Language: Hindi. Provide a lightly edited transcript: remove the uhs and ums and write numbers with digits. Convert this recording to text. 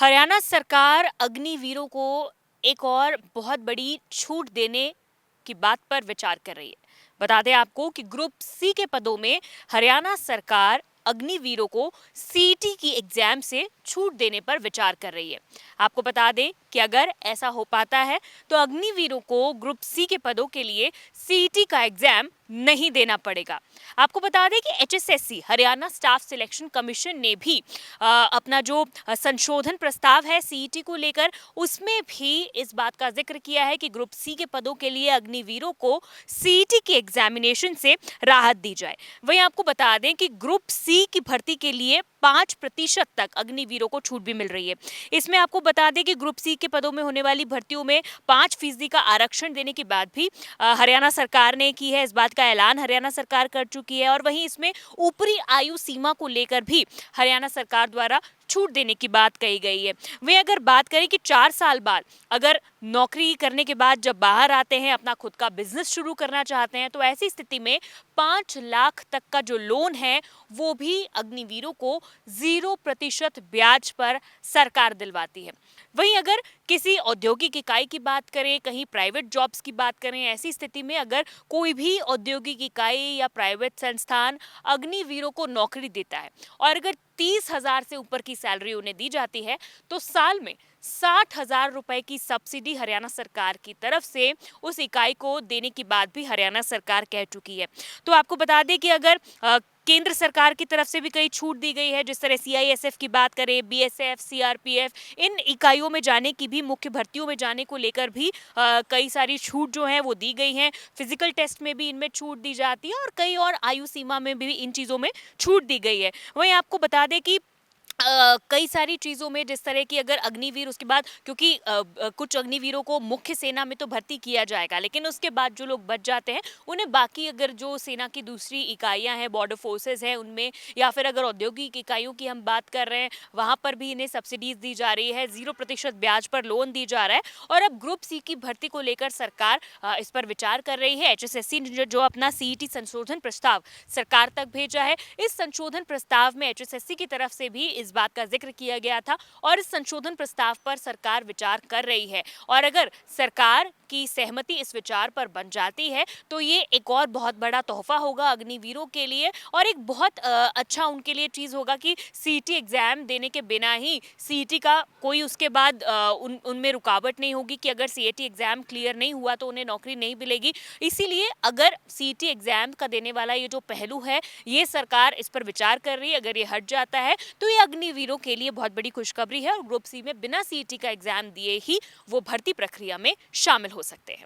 हरियाणा सरकार अग्निवीरों को एक और बहुत बड़ी छूट देने की बात पर विचार कर रही है। बता दें आपको कि ग्रुप सी के पदों में हरियाणा सरकार अग्निवीरों को सीईटी की एग्जाम से छूट देने पर विचार कर रही है। आपको बता दें कि अगर ऐसा हो पाता है तो अग्निवीरों को ग्रुप सी के पदों के लिए सीईटी का एग्जाम नहीं देना पड़ेगा। आपको बता दें कि HSSC Haryana staff selection commission ने भी अपना जो संशोधन प्रस्ताव है सीईटी को लेकर, उसमें भी इस बात का जिक्र किया है कि ग्रुप सी के पदों के लिए अग्निवीरों को सीईटी की एग्जामिनेशन से राहत दी जाए। वहीं आपको बता दें कि ग्रुप सी की भर्ती के लिए 5% तक अग्निवीरों को छूट भी मिल रही है। इसमें आपको बता दें कि ग्रुप सी के पदों में होने वाली भर्तियों में 5% का आरक्षण देने की बात भी हरियाणा सरकार ने की है। इस बात का ऐलान हरियाणा सरकार कर चुकी है और वहीं इसमें ऊपरी आयु सीमा को लेकर भी हरियाणा सरकार द्वारा छूट देने की बात कही गई है। वे अगर बात करें कि 4 साल बाद अगर नौकरी करने के बाद जब बाहर आते हैं, अपना खुद का बिजनेस शुरू करना चाहते हैं, तो ऐसी स्थिति में 5 लाख तक का जो लोन है वो भी अग्निवीरों को 0% ब्याज पर सरकार दिलवाती है। वहीं अगर किसी औद्योगिक इकाई की बात करें, कहीं प्राइवेट जॉब्स की बात करें, ऐसी स्थिति में अगर कोई भी औद्योगिक इकाई या प्राइवेट संस्थान अग्निवीरों को नौकरी देता है और अगर 30,000 से ऊपर की सैलरी उन्हें दी जाती है तो साल में 60,000 रुपए की सब्सिडी हरियाणा सरकार की तरफ से उस इकाई को देने की बात भी हरियाणा सरकार कह चुकी है। तो आपको बता दें कि अगर केंद्र सरकार की तरफ से भी कई छूट दी गई है, जिस तरह सीआईएसएफ की बात करें, बीएसएफ, सीआरपीएफ, इन इकाइयों में जाने की भी, मुख्य भर्तियों में जाने को लेकर भी कई सारी छूट जो है वो दी गई हैं। फिजिकल टेस्ट में भी इनमें छूट दी जाती है और कई और आयु सीमा में भी इन चीज़ों में छूट दी गई है। वहीं आपको बता दें कि कई सारी चीज़ों में, जिस तरह की अगर अग्निवीर उसके बाद, क्योंकि कुछ अग्निवीरों को मुख्य सेना में तो भर्ती किया जाएगा, लेकिन उसके बाद जो लोग बच जाते हैं उन्हें बाकी अगर जो सेना की दूसरी इकाइयां हैं, बॉर्डर फोर्सेस हैं, उनमें, या फिर अगर औद्योगिक इकाइयों की हम बात कर रहे हैं, वहां पर भी इन्हें सब्सिडीज दी जा रही है, 0% ब्याज पर लोन दी जा रहा है। और अब ग्रुप सी की भर्ती को लेकर सरकार इस पर विचार कर रही है। एचएसएससी ने जो अपना सीईटी संशोधन प्रस्ताव सरकार तक भेजा है, इस संशोधन प्रस्ताव में एचएसएससी की तरफ से भी इस बात का जिक्र किया गया था और इस संशोधन प्रस्ताव पर सरकार विचार कर रही है। और अगर सरकार की सहमति इस विचार पर बन जाती है तो ये एक और बहुत बड़ा तोहफा होगा अग्निवीरों के लिए और एक बहुत अच्छा उनके लिए चीज़ होगा कि सीईटी एग्जाम देने के बिना ही सीईटी का कोई उसके बाद उनमें रुकावट नहीं होगी कि अगर सीईटी एग्जाम क्लियर नहीं हुआ तो उन्हें नौकरी नहीं मिलेगी। इसीलिए अगर सीईटी एग्जाम का देने वाला ये जो पहलू है, ये सरकार इस पर विचार कर रही है। अगर ये हट जाता है तो ये अग्निवीरों के लिए बहुत बड़ी खुशखबरी है और ग्रुप सी में बिना सीईटी का एग्जाम दिए ही वो भर्ती प्रक्रिया में शामिल हो सकते हैं।